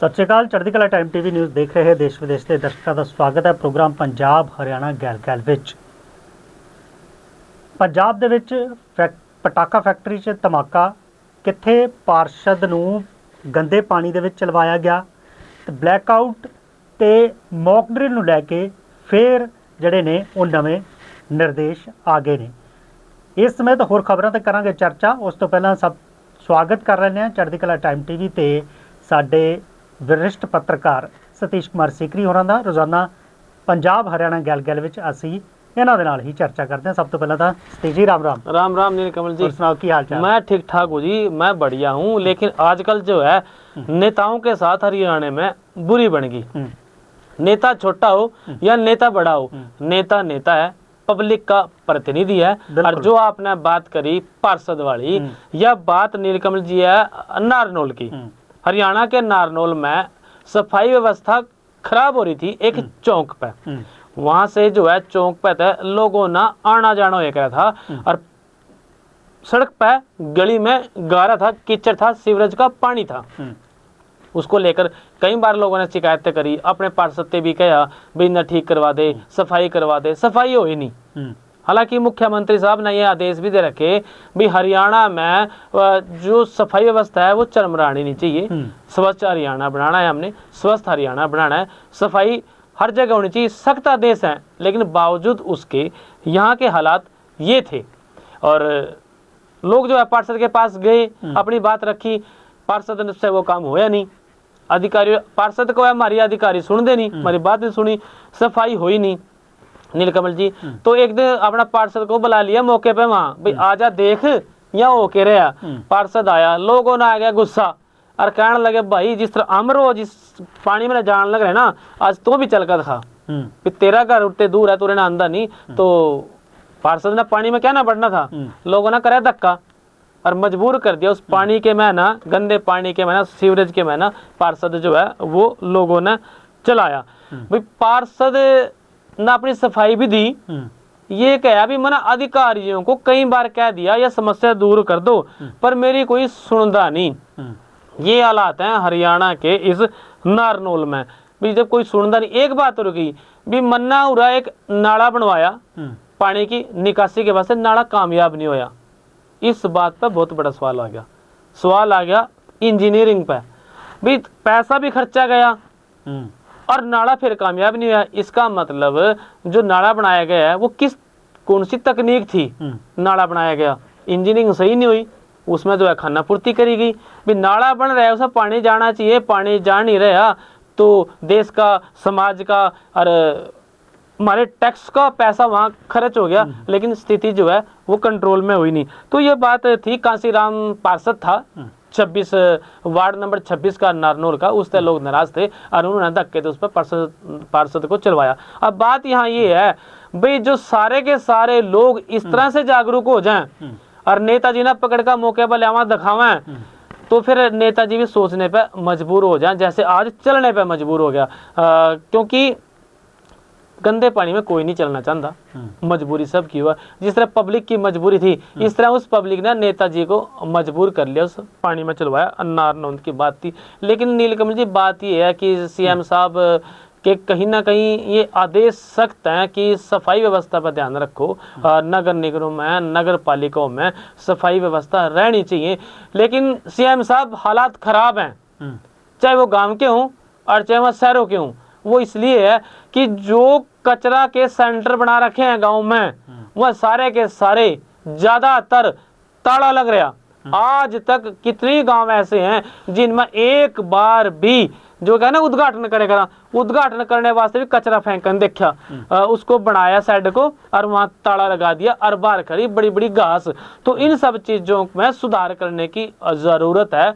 सत श्री अकाल। चढ़ती कला टाइम टीवी न्यूज़ देख रहे देश विदेश के दर्शकों का स्वागत है। प्रोग्राम पंजाब हरियाणा गैल गैल विच पंजाब दे विच पटाखा फैक्ट्री च धमाका, कित्थे पार्षद नूं गंदे पानी दे विच चलवाया गया, ते ब्लैकआउट ते मॉक ड्रिल नूं लैके फिर जिहड़े ने वो नवे निर्देश आ गए ने। इस समेत होर खबरों ते करांगे चर्चा। उस तो पहला सब स्वागत कर रहे हैं चढ़ती कला टाइम टीवी ते साडे वरिष्ठ पत्रकार सतीश कुमार सीकरी होरां दा। रोज़ाना पंजाब हरियाणा गैल गैल विच असीं इन्हां दे नाल ही चर्चा करते हैं। सब तो पहला तो सतीश जी राम राम। राम राम नील कमल जी, सुनाओ की हाल चाल? मैं ठीक ठाक हूँ जी, मैं बढ़िया हूँ। लेकिन आजकल जो है नेताओं के साथ हरियाणा में बुरी बन गई। नेता छोटा हो या नेता बड़ा हो, नेता नेता है, पब्लिक का प्रतिनिधि है। और जो आपने बात करी पार्षद वाली, यह बात नीलकमल जी है नारनौल की। हरियाणा के नारनौल में सफाई व्यवस्था खराब हो रही थी एक चौक पे। वहां से जो है चौक पे था लोगों ना आना जाना हो रहा था, और सड़क पे गली में गारा था, कीचड़ था, सीवरेज का पानी था। उसको लेकर कई बार लोगों ने शिकायतें करी, अपने पार्षद से भी कहा भाई न ठीक करवा दे, सफाई करवा दे। सफाई हो ही नहीं। हालांकि मुख्यमंत्री साहब ने ये आदेश भी दे रखे भी हरियाणा में जो सफाई व्यवस्था है वो चरमरानी नहीं चाहिए। स्वच्छ हरियाणा बनाना है, हमने स्वस्थ हरियाणा बनाना है, सफाई हर जगह होनी चाहिए। सख्त आदेश हैं, लेकिन बावजूद उसके यहाँ के हालात ये थे। और लोग जो है पार्षद के पास गए, अपनी बात रखी, पार्षद से वो काम होया नहीं। अधिकारी पार्षद को है हमारी अधिकारी सुन दे नहीं, हमारी बात नहीं सुनी, सफाई हुई नहीं नीलकमल जी। तो एक दिन अपना पार्षद को बुला लिया मौके पे, वहां भाई आजा देख यहाँ होके रहा। पार्षद आया, लोगों ने आ गया गुस्सा और कहने लगे भाई जिस तरह अमरो जिस पानी में जान लग रहे ना, आज तो भी चल कर दिखा। तेरा घर उठते दूर है, तुरने अंदर नहीं। तो पार्षद ने पानी में क्या ना बढ़ना था, लोगों ने कराया धक्का और मजबूर कर दिया। उस पानी के में ना, गंदे पानी के में ना, सीवरेज के में ना, पार्षद जो है वो लोगों ने चलाया। भाई पार्षद ने अपनी सफाई भी दी, ये कहा भी मैंने अधिकारियों को कई बार कह दिया यह समस्या दूर कर दो, पर मेरी कोई सुनदा नहीं। ये हालात हैं हरियाणा के इस नारनौल में भी, जब कोई सुनदा नहीं। एक बात रुकी भी, मन्ना उरा एक नाला बनवाया पानी की निकासी के वास्ते, नाला कामयाब नहीं होया। इस बात पर बहुत बड़ा सवाल आ गया इंजीनियरिंग पे भी, पैसा भी खर्चा गया और नाला फिर कामयाब नहीं हुआ। इसका मतलब जो नाला बनाया गया है वो कौन सी तकनीक थी नाला बनाया गया, इंजीनियरिंग सही नहीं हुई, उसमें जो है खाना पूर्ति करी गई। भी नाला बन रहा है उसमें पानी जाना चाहिए, पानी जा नहीं रहा, तो देश का, समाज का और हमारे टैक्स का पैसा वहाँ खर्च हो गया, लेकिन स्थिति जो है वो कंट्रोल में हुई नहीं। तो ये बात थी, कांसीराम पार्षद था 26 वार्ड नंबर 26 का नारनौल का, उससे लोग नाराज थे और उन्होंने धक्के तो उस पर पार्षद को चलवाया। अब बात यहाँ ये है भाई, जो सारे के सारे लोग इस तरह से जागरूक हो जाएं और नेताजी ने पकड़ का मौके पर लिया दिखावें, तो फिर नेताजी भी सोचने पे मजबूर हो जाएं, जैसे आज चलने पे मजबूर हो गया। क्योंकि गंदे पानी में कोई नहीं चलना चाहता, मजबूरी सब की हुआ। जिस तरह पब्लिक की मजबूरी थी, इस तरह उस पब्लिक ने नेताजी को मजबूर कर लिया, उस पानी में चलवाया। नारनौल की बात थी। लेकिन नीलकमल जी बात ये है कि सीएम साहब के कहीं ना कहीं ये आदेश सख्त हैं कि सफाई व्यवस्था पर ध्यान रखो। नगर निगमों में, नगर पालिकाओं में सफाई व्यवस्था रहनी चाहिए। लेकिन सीएम साहब हालात खराब हैं, चाहे वो गाँव के हों और चाहे वह शहरों के हों। वो इसलिए है कि जो कचरा के सेंटर बना रखे हैं गांव में, वह सारे के सारे ज्यादातर ताला लग रहा। आज तक कितने गांव ऐसे हैं जिनमें एक बार भी जो कहना उद्घाटन करेगा, उद्घाटन करने वास्ते भी कचरा फेंकन देखा, उसको बनाया साइड को और वहां ताला लगा दिया और बाहर खड़ी बड़ी बड़ी घास। तो इन सब चीजों में सुधार करने की जरूरत है,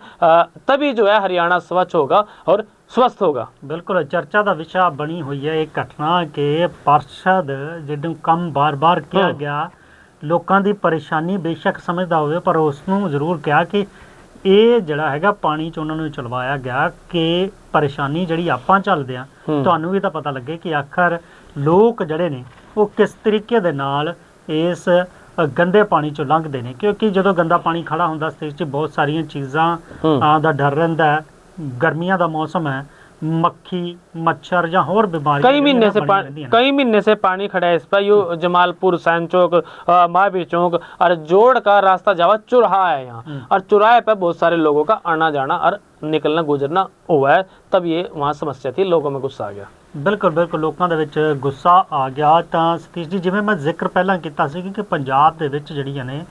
तभी जो है हरियाणा स्वच्छ होगा और स्वस्थ होगा। बिल्कुल चर्चा का विषय बनी हुई है एक घटना के पार्षद जिन्होंने कम बार बार किया गया, लोगों की परेशानी बेशक समझदा होवे, पर उसनों जरूर कहा कि ये जड़ा हैगा पानी च उन्होंने चलवाया गया कि परेशानी जड़ी आपां झलदे आ, तुहानूं भी तां पता लगे कि आखिर लोग जड़े ने वो किस तरीके दे नाल इस गंदे पानी चों लंघदे ने। क्योंकि जदों गंदा पानी खड़ा हुंदा स्थिति च बहुत सारियां चीज़ां दा डर रहिंदा है, गर्मियां ਦਾ ਮੌਸਮ है, मक्खी मच्छर या होर बीमारियां कई महीने से बनी रहंदियां ने। कई महीने से पानी खड़ा है इस पर। यो जमालपुर सैन चौक महावीर चौक और जोड़ का रास्ता जावा चौराहा है यहाँ, और चौराहे पर बहुत सारे लोगों का आना जाना और निकलना गुजरना हुआ है। तब ये वहाँ समस्या थी, लोगों में गुस्सा आ गया। ਬਿਲਕੁਲ ਬਿਲਕੁਲ ਲੋਕਾਂ ਦੇ ਵਿੱਚ ਗੁੱਸਾ ਆ ਗਿਆ। ਤਾਂ ਸਤੀਸ਼ ਜੀ, ਜਿਵੇਂ ਮੈਂ ਜ਼ਿਕਰ ਪਹਿਲਾਂ ਕੀਤਾ ਸੀ ਕਿ ਪੰਜਾਬ ਦੇ ਵਿੱਚ ਜਿਹੜੀਆਂ ਨੇ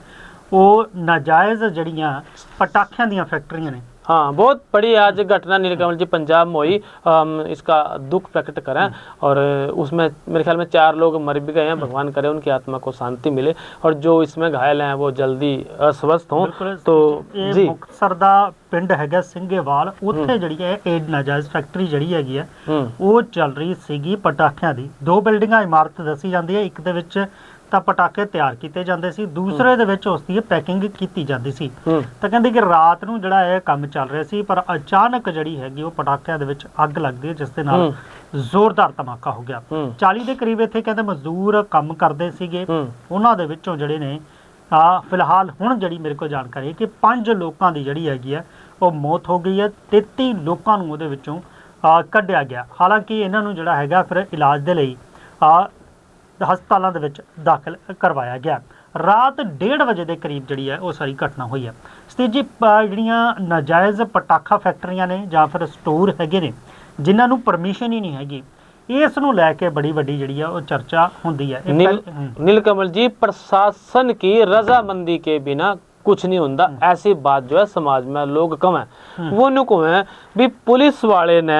ਉਹ ਨਾਜਾਇਜ਼ ਜਿਹੜੀਆਂ ਪਟਾਖਿਆਂ ਦੀਆਂ ਫੈਕਟਰੀਆਂ ਨੇ। हाँ, बहुत बड़ी आज घटना नीलकमल जी पंजाब में हुई। हम इसका दुख प्रकट करें, और उसमें मेरे ख्याल में 4 लोग मर भी गए हैं। भगवान करे उनकी आत्मा को शांति मिले, और जो इसमें घायल हैं वो जल्दी स्वस्थ हों। तो जी, ਮੁਕਤਸਰ ਦਾ ਪਿੰਡ ਹੈਗਾ ਸਿੰਘੇਵਾਲ, ਉੱਥੇ ਜਿਹੜੀ ਹੈ ਇਹ ਨਾਜਾਇਜ਼ ਫੈਕਟਰੀ ਜਿਹੜੀ ਹੈਗੀ ਹੈ ਉਹ ਚੱਲ ਰਹੀ ਸੀਗੀ ਪਟਾਖਿਆਂ ਦੀ। 2 ਬਿਲਡਿੰਗਾਂ ਇਮਾਰਤ ਦੱਸੀ ਜਾਂਦੀ ਹੈ, ਇੱਕ ਦੇ ਵਿੱਚ ਤਾਂ ਪਟਾਕੇ ਤਿਆਰ ਕੀਤੇ ਜਾਂਦੇ ਸੀ, ਦੂਸਰੇ ਦੇ ਵਿੱਚ ਉਸ ਦੀ ਪੈਕਿੰਗ ਕੀਤੀ ਜਾਂਦੀ ਸੀ। ਤਾਂ ਕਹਿੰਦੇ ਕਿ ਰਾਤ ਨੂੰ ਜਿਹੜਾ ਇਹ ਕੰਮ ਚੱਲ ਰਿਹਾ ਸੀ, ਪਰ ਅਚਾਨਕ ਜਿਹੜੀ ਹੈਗੀ ਉਹ ਪਟਾਕਿਆਂ ਦੇ ਵਿੱਚ ਅੱਗ ਲੱਗਦੀ ਹੈ, ਜਿਸ ਦੇ ਨਾਲ ਜ਼ੋਰਦਾਰ ਧਮਾਕਾ ਹੋ ਗਿਆ। 40 ਦੇ ਕਰੀਬ ਇੱਥੇ ਕਹਿੰਦੇ ਮਜ਼ਦੂਰ ਕੰਮ ਕਰਦੇ ਸੀਗੇ। ਉਹਨਾਂ ਦੇ ਵਿੱਚੋਂ ਜਿਹੜੇ ਨੇ ਫਿਲਹਾਲ ਹੁਣ ਜਿਹੜੀ ਮੇਰੇ ਕੋਲ ਜਾਣਕਾਰੀ ਹੈ ਕਿ 5 ਲੋਕਾਂ ਦੀ ਜਿਹੜੀ ਹੈਗੀ ਹੈ ਉਹ ਮੌਤ ਹੋ ਗਈ ਹੈ, 33 ਲੋਕਾਂ ਨੂੰ ਉਹਦੇ ਵਿੱਚੋਂ ਕੱਢਿਆ ਗਿਆ। ਹਾਲਾਂਕਿ ਇਹਨਾਂ ਨੂੰ ਜਿਹੜਾ ਹੈਗਾ ਫਿਰ ਇਲਾਜ ਦੇ ਲਈ ਹਸਪਤਾਲਾਂ ਦੇ ਵਿੱਚ ਦਾਖਲ ਕਰਵਾਇਆ ਗਿਆ। ਰਾਤ 1:30 ਵਜੇ ਦੇ ਕਰੀਬ ਜਿਹੜੀ ਹੈ ਉਹ ਸਾਰੀ ਘਟਨਾ ਹੋਈ ਹੈ। ਸਤੀਸ਼ ਜੀ, ਜਿਹੜੀਆਂ ਨਾਜਾਇਜ਼ ਪਟਾਖਾ ਫੈਕਟਰੀਆਂ ਨੇ ਜਾਂ ਫਿਰ ਸਟੋਰ ਹੈਗੇ ਨੇ ਜਿਨ੍ਹਾਂ ਨੂੰ ਪਰਮਿਸ਼ਨ ਹੀ ਨਹੀਂ ਹੈਗੀ, ਇਸ ਨੂੰ ਲੈ ਕੇ ਬੜੀ ਵੱਡੀ ਜਿਹੜੀ ਆ ਉਹ ਚਰਚਾ ਹੁੰਦੀ ਹੈ। नीलकमल जी, प्रशासन की रजामंदी के बिना कुछ नहीं होता। ऐसी बात जो है समाज में लोग कम है, वो नुको है भी पुलिस वाले ने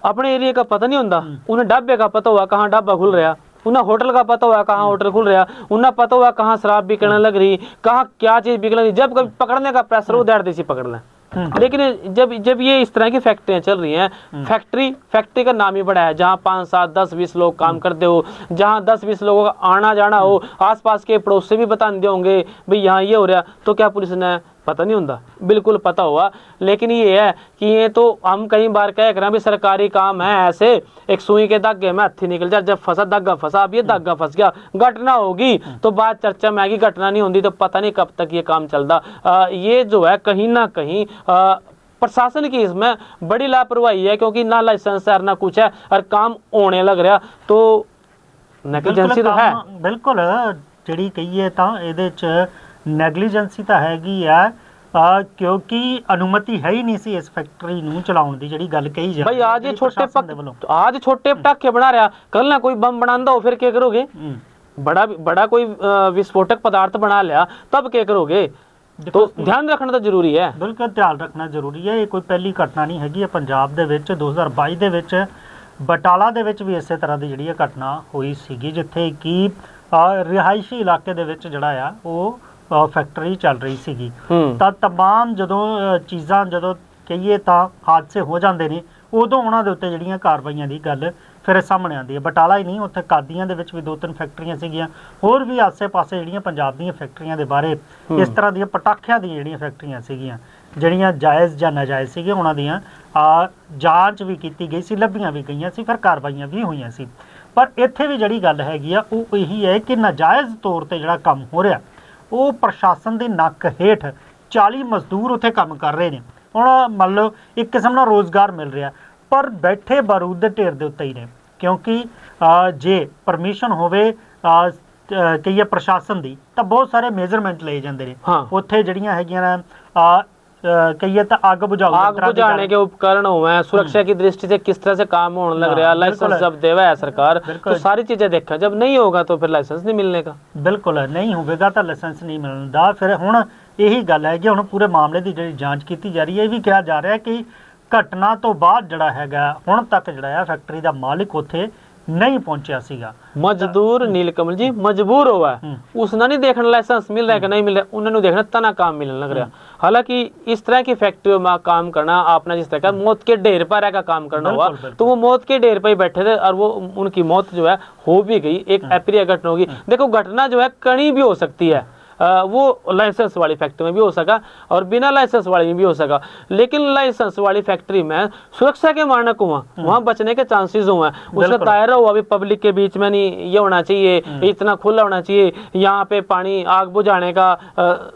अपने एरिया का पता नहीं होता। उन्हें ढाबे का पता हुआ कहाँ ढाबा खुल रहा, उन्हें होटल का पता हुआ कहाँ होटल खुल रहा, उन्हें पता हुआ कहाँ शराब बिकने लग रही, कहाँ क्या चीज बिकने लगी। जब कभी पकड़ने का प्रेशर उधर देसी पकड़ लें। लेकिन जब ये इस तरह की फैक्ट्रियां चल रही हैं, फैक्ट्री का नाम ही बड़ा है, जहाँ 5, 7, 10, 20 लोग काम करते हो, जहाँ 10, 20 लोगों का आना जाना हो, आसपास के पड़ोस से भी बता देंगे भाई यहाँ ये हो रहा, तो क्या पुलिस ने पता नहीं होता? बिल्कुल पता हुआ। लेकिन ये है कि ये तो हम कई बार कह कर भी सरकारी काम है, ऐसे एक सुई के धागे में हथी निकल जाए, जब फंसा धागा फंसा, अब ये धागा फंस गया, घटना होगी तो बात चर्चा में आएगी, घटना नहीं होती तो पता नहीं कब तक ये काम चलता। ये जो है कहीं ना कहीं प्रशासन की इसमें बड़ी लापरवाही है, क्योंकि ना लाइसेंस है ना कुछ है, और काम होने लग रहा तो नेगलिजेंसी तो है। बिल्कुल, ਜਿਹੜੀ ਕਹੀਏ ਤਾਂ ਇਹਦੇ 'ਚ ਨੈਗਲੀਜੈਂਸੀ ਤਾਂ ਹੈਗੀ ਆ, ਕਿਉਂਕਿ ਅਨੁਮਤੀ ਹੈ ਹੀ ਨਹੀਂ ਸੀ ਇਸ ਫੈਕਟਰੀ ਨੂੰ ਚਲਾਉਣ ਦੀ, ਜਿਹੜੀ ਗੱਲ ਕਹੀ ਜਾਂਦੀ भाई आज ये छोटे पटाखे बना रहा, कल ना कोई बम बनांदा हो फिर क्या करोगे? बड़ा कोई विस्फोटक पदार्थ बना लिया तब क्या करोगे? तो ध्यान रखना तो जरूरी है। ਬਿਲਕੁਲ ਧਿਆਨ ਰੱਖਣਾ ਜ਼ਰੂਰੀ ਹੈ। ਇਹ ਕੋਈ ਪਹਿਲੀ ਘਟਨਾ ਨਹੀਂ ਹੈਗੀ। ਪੰਜਾਬ ਦੇ ਵਿੱਚ 2022 ਦੇ ਵਿੱਚ ਬਟਾਲਾ ਦੇ ਵਿੱਚ ਵੀ ਇਸੇ ਤਰ੍ਹਾਂ ਦੀ ਜਿਹੜੀ ਇਹ ਘਟਨਾ ਹੋਈ ਸੀਗੀ, ਜਿੱਥੇ ਕਿ ਰਿਹਾਇਸ਼ੀ ਇਲਾਕੇ ਦੇ ਵਿੱਚ ਜਿਹੜਾ ਆ ਉਹ ਫੈਕਟਰੀ ਚੱਲ ਰਹੀ ਸੀਗੀ। ਤਾਂ तमाम ਜਦੋਂ ਚੀਜ਼ਾਂ ਜਦੋਂ ਕਹੀਏ ਤਾਂ ਹਾਦਸੇ ਹੋ ਜਾਂਦੇ ਨੇ, ਉਦੋਂ ਉਹਨਾਂ ਦੇ ਉੱਤੇ ਜਿਹੜੀਆਂ ਕਾਰਵਾਈਆਂ ਦੀ ਗੱਲ ਫਿਰ ਸਾਹਮਣੇ ਆਉਂਦੀ ਹੈ। ਬਟਾਲਾ ਹੀ ਨਹੀਂ, ਉੱਥੇ ਕਾਦੀਆਂ ਦੇ ਵਿੱਚ ਵੀ 2-3 ਫੈਕਟਰੀਆਂ ਸੀਗੀਆਂ, ਹੋਰ ਵੀ ਆਸੇ-ਪਾਸੇ ਜਿਹੜੀਆਂ ਪੰਜਾਬ ਦੀਆਂ ਫੈਕਟਰੀਆਂ ਦੇ ਬਾਰੇ ਇਸ ਤਰ੍ਹਾਂ ਦੀਆਂ ਪਟਾਖਿਆਂ ਦੀਆਂ ਜਿਹੜੀਆਂ ਫੈਕਟਰੀਆਂ ਸੀਗੀਆਂ, ਜਿਹੜੀਆਂ ਜਾਇਜ਼ ਜਾਂ ਨਾਜਾਇਜ਼ ਸੀਗੀਆਂ, ਉਹਨਾਂ ਦੀਆਂ ਜਾਂਚ ਵੀ ਕੀਤੀ ਗਈ ਸੀ, ਲੱਭੀਆਂ ਵੀ ਗਈਆਂ ਸੀ, ਫਿਰ ਕਾਰਵਾਈਆਂ ਵੀ ਹੋਈਆਂ ਸੀ। ਪਰ ਇੱਥੇ ਵੀ ਜਿਹੜੀ ਗੱਲ ਹੈਗੀ ਆ ਉਹ ਇਹੀ ਹੈ ਕਿ ਨਾਜਾਇਜ਼ ਤੌਰ ਤੇ ਜਿਹੜਾ ਕੰਮ ਹੋ ਰਿਹਾ ਉਹ ਪ੍ਰਸ਼ਾਸਨ ਦੇ ਨੱਕ ਹੇਠ 40 ਮਜ਼ਦੂਰ ਉੱਥੇ ਕੰਮ ਕਰ ਰਹੇ ਨੇ। ਹੁਣ ਮੰਨ ਲਓ ਇੱਕ ਕਿਸਮ ਨਾਲ ਰੋਜ਼ਗਾਰ ਮਿਲ ਰਿਹਾ, ਪਰ ਬੈਠੇ ਬਾਰੂਦ ਦੇ ਢੇਰ ਦੇ ਉੱਤੇ ਹੀ ਨੇ, ਕਿਉਂਕਿ ਜੇ ਪਰਮਿਸ਼ਨ ਹੋਵੇ ਕਹੀਏ ਪ੍ਰਸ਼ਾਸਨ ਦੀ ਤਾਂ ਬਹੁਤ ਸਾਰੇ ਮੇਜ਼ਰਮੈਂਟ ਲਏ ਜਾਂਦੇ ਨੇ। ਉੱਥੇ ਜਿਹੜੀਆਂ ਹੈਗੀਆਂ ਨੇ कहिए तो आग बुझाने के उपकरण हुए, सुरक्षा की दृष्टि से किस तरह से काम होने लग रहा है, लाइसेंस जब देवा है सरकार तो सारी चीजें देखा, जब नहीं होगा तो फिर लाइसेंस नहीं मिलने का। बिल्कुल नहीं होगा तो लाइसेंस नहीं मिलता। फिर हुण यही गल है कि हुण पूरे मामले की जिहड़ी जांच की जा रही है। ये भी कहा जा रहा है कि घटना तो बाद जिहड़ा हैगा हुण तक जिहड़ा है फैक्ट्री का मालिक उत्थे नहीं पहुंचा सीगा। मजदूर नीलकमल जी मजबूर हुआ है, उसने नहीं देखना लाइसेंस मिल रहा है कि नहीं मिल रहा, उन्होंने देखना तना काम मिलने लग रहा। हालांकि इस तरह की फैक्ट्रियों में काम करना, आपने जिस तरह का मौत के ढेर पर का काम करना हुआ, तो वो मौत के ढेर पर ही बैठे थे और वो उनकी मौत जो है हो भी गई, एक अप्रिय घटना होगी। देखो घटना जो है कहीं भी हो सकती है, वो लाइसेंस वाली फैक्ट्री में भी हो सका और बिना लाइसेंस वाली में भी हो सका, लेकिन लाइसेंस वाली फैक्ट्री में सुरक्षा के मानक हुआ, वहाँ बचने के चांसेस हुए, उसका दायरा हुआ भी पब्लिक के बीच में नहीं ये होना चाहिए, इतना खुला होना चाहिए, यहाँ पे पानी आग बुझाने का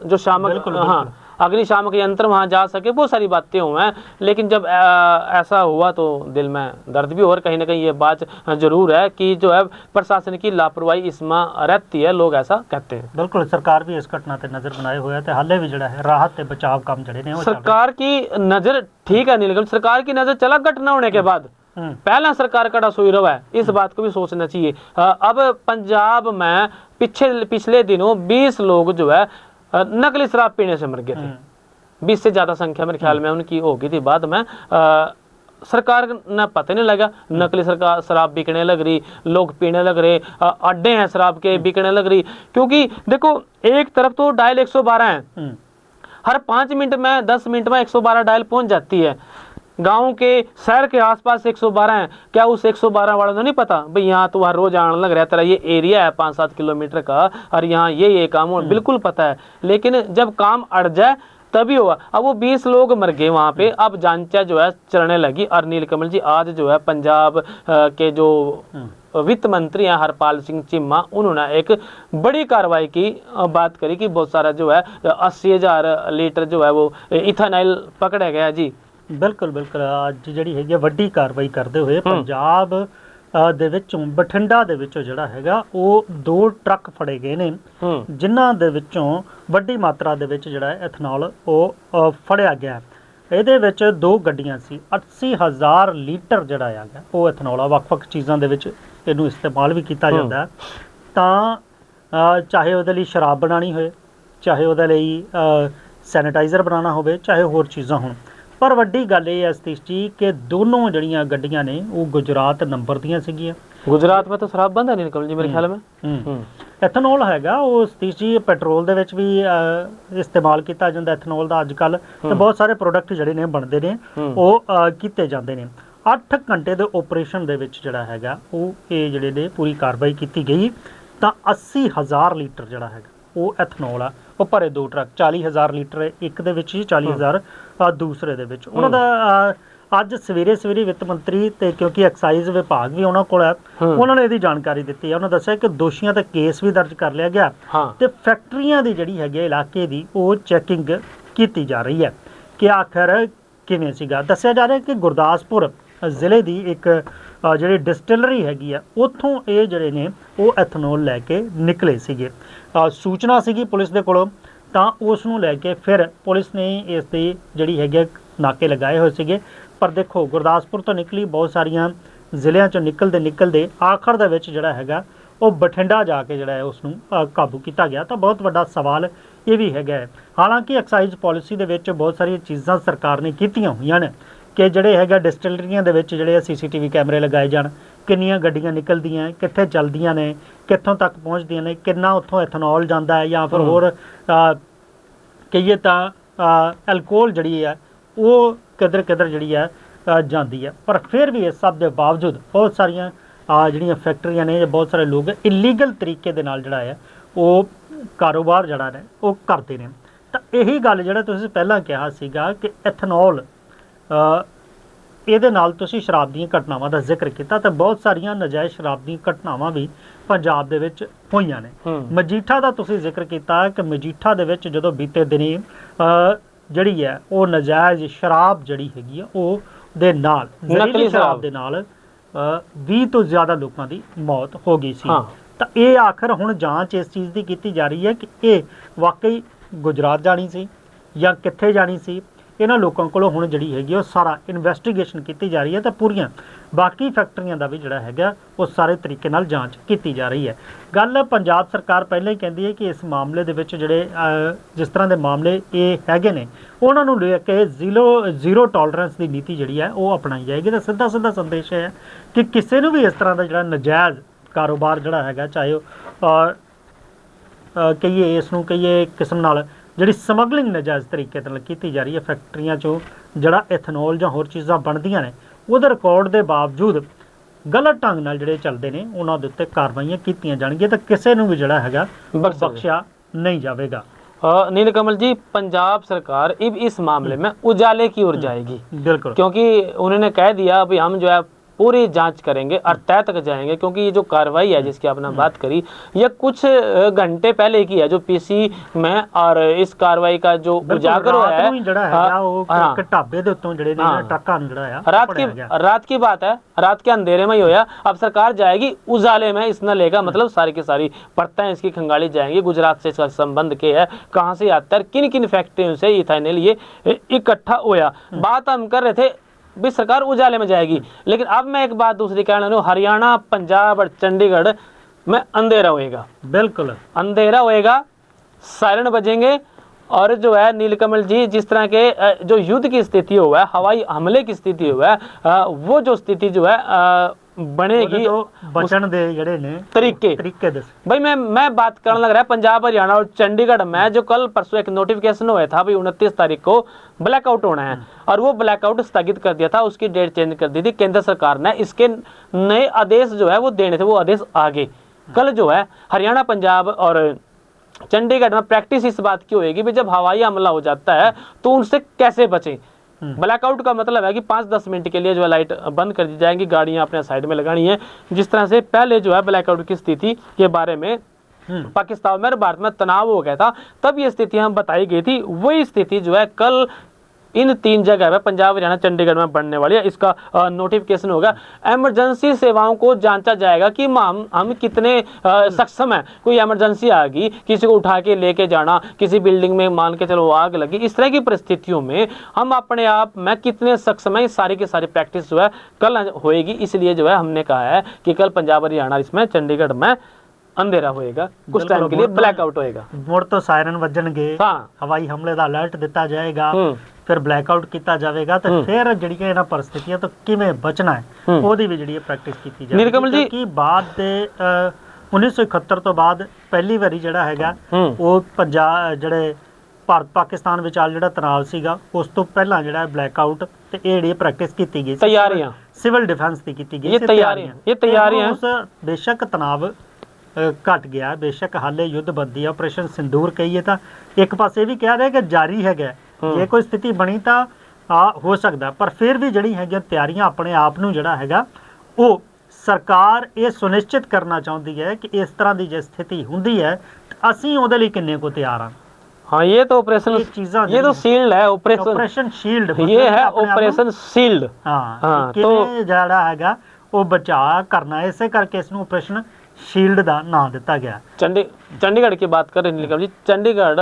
जो शामक, हाँ अग्निशामक यंत्र वहाँ जा सके, बहुत सारी बातें हुई हैं। लेकिन जब ऐसा हुआ तो दिल में दर्द भी हो, और कहीं ना कहीं ये बात जरूर है कि जो है प्रशासन की लापरवाही इसमें रहती है, लोग ऐसा कहते हैं। बिल्कुल, सरकार भी इस घटना ते नज़र बनाए हुए है ते हाले भी जिहड़ा है राहत ते बचाव काम जिहड़े ने वो चल रहे। सरकार की नज़र ठीक है, नीलकमल, सरकार की नज़र चला घटना होने के बाद, पहला सरकार कड़ा सोई रहा है, इस बात को भी सोचना चाहिए। अब पंजाब में पिछले दिनों 20 लोग जो है नकली शराब पीने से मर गए थे। 20 से ज्यादा संख्या मेरे ख्याल में उनकी हो गई थी। बाद में सरकार ने पता नहीं लगा, नकली सरकार शराब बिकने लग रही, लोग पीने लग रहे, अड्डे हैं शराब के बिकने लग रही। क्योंकि देखो, एक तरफ तो डायल 112 है, हर 5 मिनट में 10 मिनट में 112 डायल पहुंच जाती है। गांव के शहर के आसपास 112 है, क्या उस 112 वालों को नहीं पता भाई यहाँ तो हर रोज आने लग रहा है, तेरा ये एरिया है 5-7 किलोमीटर का और यहाँ ये काम हो, बिल्कुल पता है। लेकिन जब काम अड़ जाए तभी हुआ। अब वो 20 लोग मर गए वहाँ पे, अब जांचा जो है चलने लगी। और नीलकमल जी, आज जो है पंजाब के जो वित्त मंत्री हैं हरपाल सिंह चीमा, उन्होंने एक बड़ी कार्रवाई की बात करी कि बहुत सारा जो है 80,000 लीटर जो है वो इथेनॉल पकड़ा गया जी। बिल्कुल बिल्कुल, ਅੱਜ ਜਿਹੜੀ ਹੈਗੀ ਵੱਡੀ ਕਾਰਵਾਈ ਕਰਦੇ ਹੋਏ ਪੰਜਾਬ ਦੇ ਵਿੱਚੋਂ ਬਠਿੰਡਾ ਦੇ ਵਿੱਚੋਂ ਜਿਹੜਾ ਹੈਗਾ ਉਹ 2 ਟਰੱਕ ਫੜੇ ਗਏ ਨੇ, ਜਿਨ੍ਹਾਂ ਦੇ ਵਿੱਚੋਂ ਵੱਡੀ ਮਾਤਰਾ ਦੇ ਵਿੱਚ ਜਿਹੜਾ ਐਥਨੋਲ ਉਹ ਫੜਿਆ ਗਿਆ। ਇਹਦੇ ਵਿੱਚ 2 ਗੱਡੀਆਂ ਸੀ, 80,000 ਲੀਟਰ ਜਿਹੜਾ ਹੈਗਾ ਉਹ ਐਥਨੋਲ ਆ। ਵੱਖ-ਵੱਖ ਚੀਜ਼ਾਂ ਦੇ ਵਿੱਚ ਇਹਨੂੰ ਇਸਤੇਮਾਲ ਵੀ ਕੀਤਾ ਜਾਂਦਾ ਹੈ, ਤਾਂ ਚਾਹੇ ਉਹਦੇ ਲਈ ਸ਼ਰਾਬ ਬਣਾਉਣੀ ਹੋਏ, ਚਾਹੇ ਉਹਦੇ ਲਈ ਸੈਨੀਟਾਈਜ਼ਰ ਬਣਾਉਣਾ ਹੋਵੇ, ਚਾਹੇ ਹੋਰ ਚੀਜ਼ਾਂ ਹੋਣ। पर वड्डी गल ये है सतीश जी कि दोनों जड़ियाँ गड्डियाँ ने वो गुजरात नंबर दियाँ सीगियां। गुजरात में तो शराब बंद है नीलकमल जी मेरे ख्याल में। एथनॉल हैगा वो सतीश जी पेट्रोल दे विच भी इस्तेमाल किया जाता। एथनॉल का अजकल तो बहुत सारे प्रोडक्ट जिहड़े ने बनते हैं वो कीते जाते हैं। 8 घंटे के ऑपरेशन दे विच जिहड़ा हैगा वो ये जिहड़े ने पूरी कार्रवाई की गई, तो 80,000 लीटर जिहड़ा हैगा वो एथनॉल आ वो भरे 2 ट्रक, 40,000 लीटर एक दे विच, 40,000 दूसरे दे विच। उन्हां दा अज सवेरे वित्त मंत्री ते क्योंकि एक्साइज विभाग भी उन्हां कोल है, उन्होंने इहदी जानकारी दित्ती है। उन्होंने दस्सिया कि दोषियों ते केस भी दर्ज कर लिया गया ते फैक्ट्रियां दी जिहड़ी हैगी इलाके दी वो चैकिंग कीती जा रही है कि आखिर किवें सीगा। दस्सिया जा रहा है कि गुरदासपुर ਜ਼ਿਲ੍ਹੇ ਦੀ ਇੱਕ ਜਿਹੜੀ ਡਿਸਟਿਲਰੀ ਹੈਗੀ ਆ ਉੱਥੋਂ ਇਹ ਜਿਹੜੇ ਨੇ ਉਹ ਐਥਨੋਲ ਲੈ ਕੇ ਨਿਕਲੇ ਸੀਗੇ। ਸੂਚਨਾ ਸੀਗੀ ਪੁਲਿਸ ਦੇ ਕੋਲੋਂ, ਤਾਂ ਉਸ ਨੂੰ ਲੈ ਕੇ ਫਿਰ ਪੁਲਿਸ ਨੇ ਇਸ ਦੀ ਜਿਹੜੀ ਹੈਗੀ ਨਾਕੇ ਲਗਾਏ ਹੋਏ ਸੀਗੇ। ਪਰ ਦੇਖੋ, ਗੁਰਦਾਸਪੁਰ ਤੋਂ ਨਿਕਲੀ ਬਹੁਤ ਸਾਰੀਆਂ ਜ਼ਿਲ੍ਹਿਆਂ ਚੋਂ ਨਿਕਲਦੇ ਆਖਰ ਦੇ ਵਿੱਚ ਜਿਹੜਾ ਹੈਗਾ ਉਹ ਬਠਿੰਡਾ ਜਾ ਕੇ ਜਿਹੜਾ ਹੈ ਉਸ ਨੂੰ ਕਾਬੂ ਕੀਤਾ ਗਿਆ। ਤਾਂ ਬਹੁਤ ਵੱਡਾ ਸਵਾਲ ਇਹ ਵੀ ਹੈਗਾ। ਹਾਲਾਂਕਿ ਐਕਸਾਈਜ਼ ਪਾਲਿਸੀ ਦੇ ਵਿੱਚ ਬਹੁਤ ਸਾਰੀਆਂ ਚੀਜ਼ਾਂ ਸਰਕਾਰ ਨੇ ਕੀਤੀਆਂ ਹੋਈਆਂ ਨੇ कि ਜਿਹੜੇ ਹੈਗਾ ਡਿਸਟਿਲਰੀਆਂ ਦੇ ਵਿੱਚ ਜਿਹੜੇ CCTV ਕੈਮਰੇ ਲਗਾਏ ਜਾਣ, ਕਿੰਨੀਆਂ ਗੱਡੀਆਂ ਨਿਕਲਦੀਆਂ, ਕਿੱਥੇ ਚੱਲਦੀਆਂ ਨੇ, ਕਿੱਥੋਂ ਤੱਕ ਪਹੁੰਚਦੀਆਂ ਨੇ, ਕਿੰਨਾ ਉੱਥੋਂ ਐਥਨੋਲ ਜਾਂਦਾ ਹੈ ਜਾਂ ਫਿਰ ਹੋਰ ਕਹੀਏ ਤਾਂ ਐਲਕੋਹਲ ਜਿਹੜੀ ਹੈ ਉਹ ਕਿੱਧਰ ਜਿਹੜੀ ਹੈ ਜਾਂਦੀ ਹੈ। ਪਰ ਫਿਰ ਵੀ ਇਸ ਸਭ ਦੇ ਬਾਵਜੂਦ ਬਹੁਤ ਸਾਰੀਆਂ ਜਿਹੜੀਆਂ ਫੈਕਟਰੀਆਂ ਨੇ, ਬਹੁਤ ਸਾਰੇ ਲੋਕ ਇਲੀਗਲ ਤਰੀਕੇ ਦੇ ਨਾਲ ਜਿਹੜਾ ਹੈ ਉਹ ਕਾਰੋਬਾਰ ਜਿਹੜਾ ਨੇ ਉਹ ਕਰਦੇ ਨੇ। ਤਾਂ ਇਹੀ ਗੱਲ ਜਿਹੜਾ ਤੁਸੀਂ ਪਹਿਲਾਂ ਕਿਹਾ ਸੀਗਾ ਕਿ ਐਥਨੋਲ ਇਹਦੇ ਨਾਲ ਤੁਸੀਂ ਸ਼ਰਾਬ ਦੀਆਂ ਘਟਨਾਵਾਂ ਦਾ ਜ਼ਿਕਰ ਕੀਤਾ, ਤਾਂ ਬਹੁਤ ਸਾਰੀਆਂ ਨਜਾਇਜ਼ ਸ਼ਰਾਬ ਦੀਆਂ ਘਟਨਾਵਾਂ ਵੀ ਪੰਜਾਬ ਦੇ ਵਿੱਚ ਹੋਈਆਂ ਨੇ। ਮਜੀਠਾ ਦਾ ਤੁਸੀਂ ਜ਼ਿਕਰ ਕੀਤਾ ਕਿ ਮਜੀਠਾ ਦੇ ਵਿੱਚ ਜਦੋਂ ਬੀਤੇ ਦਿਨੀ ਜਿਹੜੀ ਹੈ ਉਹ ਨਜਾਇਜ਼ ਸ਼ਰਾਬ ਜਿਹੜੀ ਹੈਗੀ ਆ ਉਹ ਦੇ ਨਾਲ ਨਕਲੀ ਸ਼ਰਾਬ ਦੇ ਨਾਲ 20 ਤੋਂ ਜ਼ਿਆਦਾ ਲੋਕਾਂ ਦੀ ਮੌਤ ਹੋ ਗਈ ਸੀ। ਤਾਂ ਇਹ ਆਖਰ ਹੁਣ ਜਾਂਚ ਇਸ ਚੀਜ਼ ਦੀ ਕੀਤੀ ਜਾ ਰਹੀ ਹੈ ਕਿ ਇਹ ਵਾਕਈ ਗੁਜਰਾਤ ਜਾਣੀ ਸੀ ਜਾਂ ਕਿੱਥੇ ਜਾਣੀ ਸੀ। ਇਹਨਾਂ ਲੋਕਾਂ ਕੋਲੋਂ ਹੁਣ ਜਿਹੜੀ ਹੈਗੀ ਉਹ ਸਾਰਾ ਇਨਵੈਸਟੀਗੇਸ਼ਨ ਕੀਤੀ ਜਾ ਰਹੀ ਹੈ, ਤਾਂ ਪੂਰੀਆਂ ਬਾਕੀ ਫੈਕਟਰੀਆਂ ਦਾ ਵੀ ਜਿਹੜਾ ਹੈਗਾ ਉਹ ਸਾਰੇ ਤਰੀਕੇ ਨਾਲ ਜਾਂਚ ਕੀਤੀ ਜਾ ਰਹੀ ਹੈ। ਗੱਲ ਪੰਜਾਬ ਸਰਕਾਰ ਪਹਿਲਾਂ ਹੀ ਕਹਿੰਦੀ ਹੈ ਕਿ ਇਸ ਮਾਮਲੇ ਦੇ ਵਿੱਚ ਜਿਹੜੇ ਜਿਸ ਤਰ੍ਹਾਂ ਦੇ ਮਾਮਲੇ ਇਹ ਹੈਗੇ ਨੇ ਉਹਨਾਂ ਨੂੰ ਲੈ ਕੇ ਜ਼ੀਰੋ ਟੋਲਰੈਂਸ ਦੀ ਨੀਤੀ ਜਿਹੜੀ ਹੈ ਉਹ ਅਪਣਾਈ ਜਾਏਗੀ। ਤਾਂ ਸਿੱਧਾ ਸੰਦੇਸ਼ ਹੈ ਕਿ ਕਿਸੇ ਨੂੰ ਵੀ ਇਸ ਤਰ੍ਹਾਂ ਦਾ ਜਿਹੜਾ ਨਜਾਇਜ਼ ਕਾਰੋਬਾਰ ਜਿਹੜਾ ਹੈਗਾ, ਚਾਹੇ ਉਹ ਕਹੀਏ ਇਸ ਨੂੰ ਕਹੀਏ ਕਿਸਮ ਨਾਲ ਜਿਹੜੀ ਸਮਗਲਿੰਗ ਨਜਾਇਜ਼ ਤਰੀਕੇ ਨਾਲ ਕੀਤੀ ਜਾ ਰਹੀ ਹੈ, ਫੈਕਟਰੀਆਂ 'ਚੋਂ ਜਿਹੜਾ ਐਥਨੋਲ ਜਾਂ ਹੋਰ ਚੀਜ਼ਾਂ ਬਣਦੀਆਂ ਨੇ ਉਹਦੇ ਰਿਕਾਰਡ ਦੇ ਬਾਵਜੂਦ ਗਲਤ ਢੰਗ ਨਾਲ ਜਿਹੜੇ ਚੱਲਦੇ ਨੇ ਉਹਨਾਂ ਦੇ ਉੱਤੇ ਕਾਰਵਾਈਆਂ ਕੀਤੀਆਂ ਜਾਣਗੀਆਂ, ਤਾਂ ਕਿਸੇ ਨੂੰ ਵੀ ਜਿਹੜਾ ਹੈਗਾ ਬਖਸ਼ਿਆ नहीं जाएगा। नीलकमल जी, पंजाब सरकार अब इस मामले में उजाले की ओर जाएगी, बिल्कुल, क्योंकि उन्होंने कह दिया अभी हम जो है पूरी जांच करेंगे और तय तक जाएंगे, क्योंकि ये जो कार्रवाई है जिसकी आपने बात करी, ये कुछ घंटे पहले की है जो पीसी में, और इस कार्रवाई का जो उजागर हुआ है ढाबे ਦੇ ਉੱਤੋਂ ਜਿਹੜੇ ਨੇ ਟਰੱਕਾਂ ਨੂੰ ਜਿਹੜਾ ਆ रात की बात है, रात के अंधेरे में ही होया। अब सरकार जाएगी उजाले में, इस न लेगा मतलब सारी की सारी परतें इसकी खंगाली जाएंगी, गुजरात से इसका संबंध क्या है, कहाँ से आता है, किन किन फैक्ट्रियों से इथेनॉल ये इकट्ठा होया। बात हम कर रहे थे भी सरकार उजाले में जाएगी, लेकिन अब मैं एक बात दूसरी कहना हूँ, हरियाणा, पंजाब और चंडीगढ़ में अंधेरा होएगा, बिल्कुल अंधेरा होएगा, सायरन बजेंगे, और जो है नीलकमल जी जिस तरह के जो युद्ध की स्थिति हुआ है, हवाई हमले की स्थिति हुआ है, वो जो स्थिति जो है बनेगी, बचन दे जड़े ने तरीके भाई मैं बात करने लग रहा है पंजाब, हरियाणा और चंडीगढ़ में जो कल परसों एक नोटिफिकेशन हुआ था भाई 29 तारीख को ब्लैकआउट होना है, और वो ब्लैकआउट स्थगित कर दिया था, उसकी डेट चेंज कर दी थी केंद्र सरकार ने। इसके नए आदेश जो है वो देने थे, वो आदेश आगे कल जो है हरियाणा, पंजाब और चंडीगढ़ में प्रैक्टिस इस बात की होगी भी जब हवाई हमला हो जाता है तो उनसे कैसे बचें। ब्लैकआउट का मतलब है कि 5-10 मिनट के लिए जो है लाइट बंद कर दी जाएंगी, गाड़ियां अपने साइड में लगानी है, जिस तरह से पहले जो है ब्लैकआउट की स्थिति के बारे में पाकिस्तान में और भारत में तनाव हो गया था, तब ये स्थिति हम बताई गई थी। वही स्थिति जो है कल इन 3 जगह में पंजाब, हरियाणा, चंडीगढ़ में बनने वाली है। इसका नोटिफिकेशन होगा। इमरजेंसी सेवाओं को जांचा जाएगा कि हम कितने सक्षम हैं। कोई इमरजेंसी आ गई, किसी को उठा के लेके जाना, किसी बिल्डिंग में मान के चलो आग लगी, इस तरह की परिस्थितियों में हम अपने आप में कितने सक्षम हैं, सारी की सारी प्रैक्टिस जो है कल होएगी। इसलिए जो है हमने कहा है कि कल पंजाब, हरियाणा, इसमें चंडीगढ़ में अंधेरा होएगा, कुछ टाइम के लिए ब्लैकआउट होएगा, मुड़ तो सायरन वजणगे, हवाई हमले का अलर्ट दिता जाएगा, फिर ब्लैकआउट किया जाएगा, तो फिर ਜਿਹੜੀਆਂ ਇਹਨਾਂ परिस्थितियां तो किवें बचना है ਉਹਦੀ ਵੀ ਜਿਹੜੀ ਪ੍ਰੈਕਟਿਸ ਕੀਤੀ ਜਾਏਗੀ। ਕਿਉਂਕਿ ਬਾਅਦ ਦੇ 1971 ਤੋਂ ਬਾਅਦ ਪਹਿਲੀ ਵਾਰੀ ਜਿਹੜਾ ਹੈਗਾ ਉਹ ਪੰਜਾਬ ਜਿਹੜੇ ਭਾਰਤ ਪਾਕਿਸਤਾਨ ਵਿਚਾਲ ਜਿਹੜਾ ਤਣਾਅ ਸੀਗਾ ਉਸ ਤੋਂ ਪਹਿਲਾਂ ਜਿਹੜਾ ਬਲੈਕਆਊਟ ਤੇ ਇਹ ਜਿਹੜੀ ਪ੍ਰੈਕਟਿਸ ਕੀਤੀ ਗਈ ਸੀ, ਤਿਆਰੀਆਂ ਸਿਵਲ ਡਿਫੈਂਸ ਦੀ ਕੀਤੀ ਗਈ ਸੀ, ਇਹ ਤਿਆਰੀਆਂ ਉਸ ਬੇਸ਼ੱਕ ਤਣਾਅ घट गया, बेशक हाले युद्धबंदी ऑपरेशन सिंदूर कहिए तो एक पासे भी कह रहे कि जारी है, जे कोई स्थिति बनी तो हो सकता, पर फिर भी जड़ी है तैयारियां अपने आप नूं जड़ा हैगा वो सरकार ये सुनिश्चित करना चाहती है कि इस तरह की जो स्थिति हुंदी है असीं उहदे लई किन्ने को तैयार हाँ। हाँ, ये तो ऑपरेशन, ये तो शील्ड है, ऑपरेशन शील्ड, ये है ऑपरेशन शील्ड। हाँ, तो जड़ा हैगा वो बचाव करना, इसे करके इसनूं ऑपरेशन शील्ड का नाम दिता गया। चंडीगढ़ की बात करें नीलकमल जी, चंडीगढ़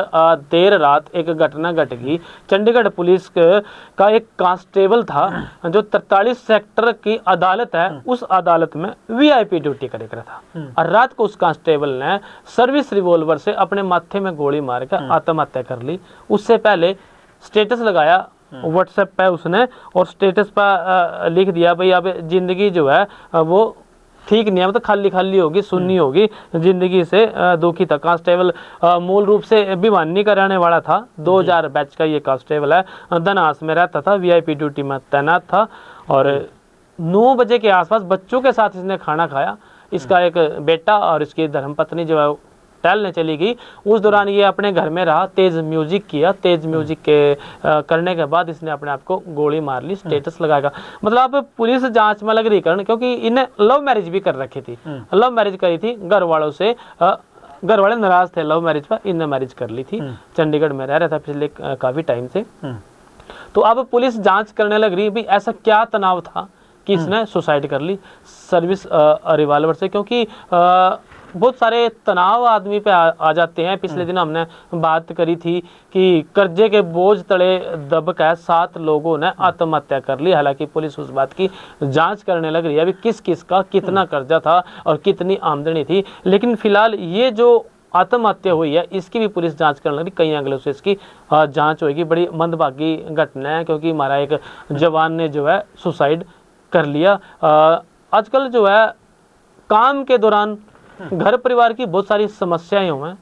देर रात एक घटना घट गई। चंडीगढ़ पुलिस का एक कांस्टेबल था जो 43 सेक्टर की अदालत है, उस अदालत में वीआईपी ड्यूटी करे था, और रात को उस कांस्टेबल ने सर्विस रिवॉल्वर से अपने माथे में गोली मार कर आत्महत्या कर ली। उससे पहले स्टेटस लगाया व्हाट्सएप पे उसने, और स्टेटस पर लिख दिया भाई अब जिंदगी जो है वो ठीक नहीं है, मतलब खाली खाली होगी, सुन्नी होगी, जिंदगी से दुखी था। कांस्टेबल मूल रूप से भिवानी का रहने वाला था, 2000 बैच का ये कांस्टेबल है, धनास में रहता था, वीआईपी ड्यूटी में तैनात था, और 9 बजे के आसपास बच्चों के साथ इसने खाना खाया। इसका एक बेटा और इसकी धर्मपत्नी जो है टहलने चली गई, उस दौरान ये अपने घर में रहा, तेज म्यूजिक किया, तेज म्यूजिक के करने के बाद इसने अपने आप को गोली मार ली, स्टेटस लगाएगा। मतलब पुलिस जांच में लग रही कारण, क्योंकि इन्हें लव मैरिज भी कर रखी थी, लव मैरिज करी थी घर वालों से, घर वाले नाराज थे लव मैरिज पर, इनने मैरिज कर ली थी। चंडीगढ़ में रह रहा था पिछले काफी टाइम से, तो अब पुलिस जांच करने लग रही भी ऐसा क्या तनाव था कि इसने सुसाइड कर ली सर्विस रिवॉल्वर से, क्योंकि बहुत सारे तनाव आदमी पे आ जाते हैं। पिछले दिन हमने बात करी थी कि कर्जे के बोझ तले दबकर 7 लोगों ने आत्महत्या कर ली। हालांकि पुलिस उस बात की जांच करने लग रही है अभी किस किस का कितना कर्जा था और कितनी आमदनी थी, लेकिन फिलहाल ये जो आत्महत्या हुई है इसकी भी पुलिस जांच करने लगी, कई अगले से इसकी जांच होगी। बड़ी मंदभागी घटना है, क्योंकि हमारा एक जवान ने जो है सुसाइड कर लिया। आजकल जो है काम के दौरान घर परिवार की बहुत सारी समस्याएं हैं,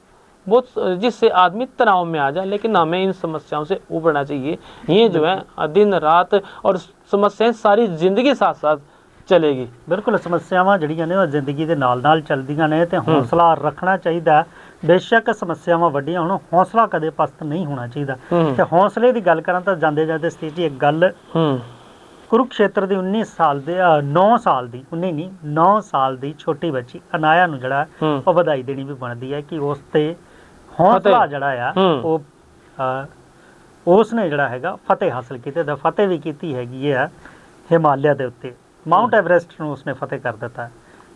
बहुत जिससे आदमी तनाव में आ जाए, लेकिन हमें इन समस्याओं से उबरना चाहिए। ये जो है दिन रात और समस्याएं सारी जिंदगी साथ साथ चलेगी। बिल्कुल, समस्यावां जड़ियां ने जिंदगी के नाल नाल चलदियां ने, ते हौसला रखना चाहिए। बेशक समस्यावां वड्डियां होण, हौसला कदे पस्त नहीं होना चाहिए। ते हौसले की गल करां तां जांदे जांदे स्टेज एक गल ਕੁਰੂਕਸ਼ੇਤਰ ਦੀ 19 ਸਾਲ ਦੇ 9 ਸਾਲ ਦੀ 19 ਨਹੀਂ 9 ਸਾਲ ਦੀ ਛੋਟੀ ਬੱਚੀ ਅਨਾਇਆ ਨੂੰ ਜਿਹੜਾ ਉਹ ਵਧਾਈ ਦੇਣੀ ਵੀ ਬਣਦੀ ਹੈ ਕਿ ਉਸ ਤੇ ਹੌਸਲਾ ਜਿਹੜਾ ਆ ਉਹ ਉਸ ਨੇ ਜਿਹੜਾ ਹੈਗਾ ਫਤਿਹ ਹਾਸਲ ਕੀਤੀ ਤੇ ਫਤਿਹ ਵੀ ਕੀਤੀ ਹੈਗੀ ਆ ਹਿਮਾਲਿਆ ਦੇ ਉੱਤੇ ਮਾਊਂਟ ਐਵਰੈਸਟ ਨੂੰ ਉਸਨੇ ਫਤਿਹ ਕਰ ਦਿੱਤਾ।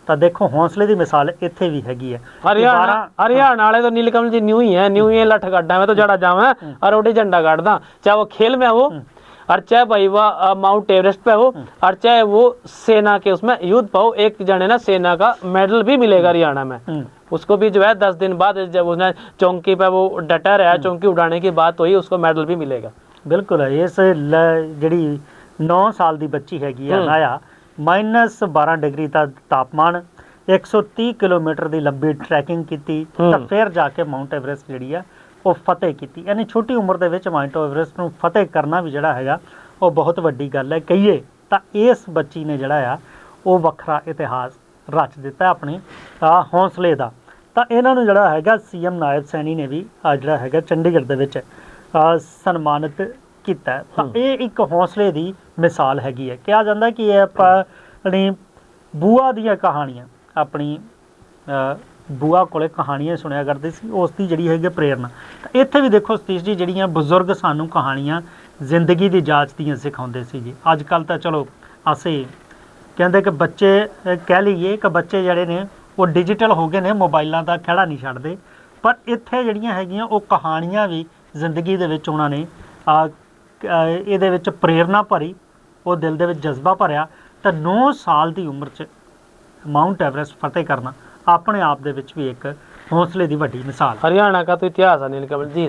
ਤਾਂ ਦੇਖੋ ਹੌਸਲੇ ਦੀ ਮਿਸਾਲ ਇੱਥੇ ਵੀ ਹੈਗੀ ਹੈ। हरियाणा वाले तो नीलकमल जी न्यू ही लठ काटा मैं तो जड़ा जावा और रोटी झंडा काटदा चाहे वो खेल में हो और चाहे भाई वह माउंट एवरेस्ट पे हो और चाहे वो सेना के उसमें युद्ध पे हो। एक जने ना सेना का मेडल भी मिलेगा हरियाणा में उसको भी जो है 10 दिन बाद जब उसने चौंकी पे वो डटा रहा चौंकी उड़ाने की बात हुई उसको मेडल भी मिलेगा। बिल्कुल है। इस ਜਿਹੜੀ 9 ਸਾਲ ਦੀ ਬੱਚੀ ਹੈਗੀ ਆ ਨਾਇਆ -12 ਡਿਗਰੀ ਦਾ ਤਾਪਮਾਨ 130 ਕਿਲੋਮੀਟਰ ਦੀ ਲੰਬੀ ਟਰੈਕਿੰਗ ਕੀਤੀ ਤਾਂ ਫਿਰ ਜਾ ਕੇ ਮਾਊਂਟ ਐਵਰੈਸਟ ਜਿਹੜੀ ਆ ਉਹ ਫਤਿਹ ਕੀਤੀ। ਯਾਨੀ ਛੋਟੀ ਉਮਰ ਦੇ ਵਿੱਚ ਮਾਊਂਟ ਐਵਰੈਸਟ ਨੂੰ ਫਤਿਹ ਕਰਨਾ ਵੀ ਜਿਹੜਾ ਹੈਗਾ ਉਹ ਬਹੁਤ ਵੱਡੀ ਗੱਲ ਹੈ। ਕਹੀਏ ਤਾਂ ਇਸ ਬੱਚੀ ਨੇ ਜਿਹੜਾ ਆ ਉਹ ਵੱਖਰਾ ਇਤਿਹਾਸ ਰਚ ਦਿੱਤਾ ਆਪਣੀ ਹੌਸਲੇ ਦਾ। ਤਾਂ ਇਹਨਾਂ ਨੂੰ ਜਿਹੜਾ ਹੈਗਾ ਸੀਐਮ ਨਾਇਬ ਸੈਣੀ ਨੇ ਵੀ ਜਿਹੜਾ ਹੈਗਾ ਚੰਡੀਗੜ੍ਹ ਦੇ ਵਿੱਚ ਸਨਮਾਨਿਤ ਕੀਤਾ। ਤਾਂ ਇਹ ਇੱਕ ਹੌਸਲੇ ਦੀ ਮਿਸਾਲ ਹੈਗੀ ਹੈ। ਕਿਹਾ ਜਾਂਦਾ ਕਿ ਇਹ ਆਪਣੀ ਬੂਆ ਦੀਆਂ ਕਹਾਣੀਆਂ ਆਪਣੀ ਬੂਆ ਕੋਲੇ ਕਹਾਣੀਆਂ ਸੁਣਿਆ ਕਰਦੇ ਸੀ ਉਸ ਦੀ ਜਿਹੜੀ ਹੈਗੀ ਪ੍ਰੇਰਨਾ। ਤਾਂ ਇੱਥੇ ਵੀ ਦੇਖੋ ਸਤੀਸ਼ ਜੀ ਜਿਹੜੀਆਂ ਬਜ਼ੁਰਗ ਸਾਨੂੰ ਕਹਾਣੀਆਂ ਜ਼ਿੰਦਗੀ ਦੀ ਜਾਂਚ ਦੀਆਂ ਸਿਖਾਉਂਦੇ ਸੀ ਜੀ। ਅੱਜ ਕੱਲ੍ਹ ਤਾਂ ਚਲੋ ਅਸੀਂ ਕਹਿੰਦੇ ਕਿ ਬੱਚੇ ਕਹਿ ਲਈਏ ਕਿ ਬੱਚੇ ਜਿਹੜੇ ਨੇ ਉਹ ਡਿਜੀਟਲ ਹੋ ਗਏ ਨੇ ਮੋਬਾਈਲਾਂ ਦਾ ਖਹਿੜਾ ਨਹੀਂ ਛੱਡਦੇ ਪਰ ਇੱਥੇ ਜਿਹੜੀਆਂ ਹੈਗੀਆਂ ਉਹ ਕਹਾਣੀਆਂ ਵੀ ਜ਼ਿੰਦਗੀ ਦੇ ਵਿੱਚ ਉਹਨਾਂ ਨੇ ਇਹਦੇ ਵਿੱਚ ਪ੍ਰੇਰਨਾ ਭਰੀ ਉਹ ਦਿਲ ਦੇ ਵਿੱਚ ਜਜ਼ਬਾ ਭਰਿਆ। ਤਾਂ 9 ਸਾਲ ਦੀ ਉਮਰ 'ਚ ਮਾਊਂਟ ਐਵਰੈਸਟ ਫਤਿਹ ਕਰਨਾ अपने आप दे विच भी एक हौसले दी वड्डी मिसाल। हरियाणा का तो इतिहास है नीलकमल जी।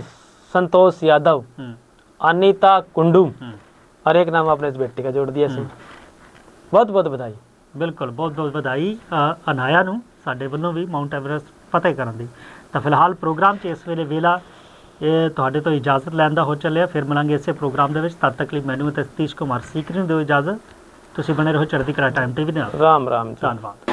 संतोष यादव, अनीता कुंडू और एक नाम आपने इस बेटी का जोड़ दिया इसमें। बहुत बहुत बधाई। बिल्कुल बहुत बहुत बधाई अनाया नूं साडे वल्लों भी माउंट एवरेस्ट फतेह करन दी। तो फिलहाल प्रोग्राम 'च इस वेले वेला ਇਹ ਤੁਹਾਡੇ ਤੋਂ ਇਜਾਜ਼ਤ ਲੈਣ ਦਾ ਹੋ ਚੱਲਿਆ। ਫਿਰ ਮਿਲਾਂਗੇ ਇਸੇ ਪ੍ਰੋਗਰਾਮ ਦੇ ਵਿੱਚ। ਤਦ ਤੱਕ ਲਈ ਮੈਨੂੰ ਤੇ ਸਤੀਸ਼ ਕੁਮਾਰ ਸੀਕਰੀ ਨੂੰ ਦਿਓ ਇਜਾਜ਼ਤ। ਤੁਸੀਂ ਬਣੇ ਰਹੋ ਚੜ੍ਹਦੀ ਕਲਾ ਟਾਈਮ ਟੀਵੀ ਦੇ ਨਾਲ। ਰਾਮ ਰਾਮ। ਧੰਨਵਾਦ।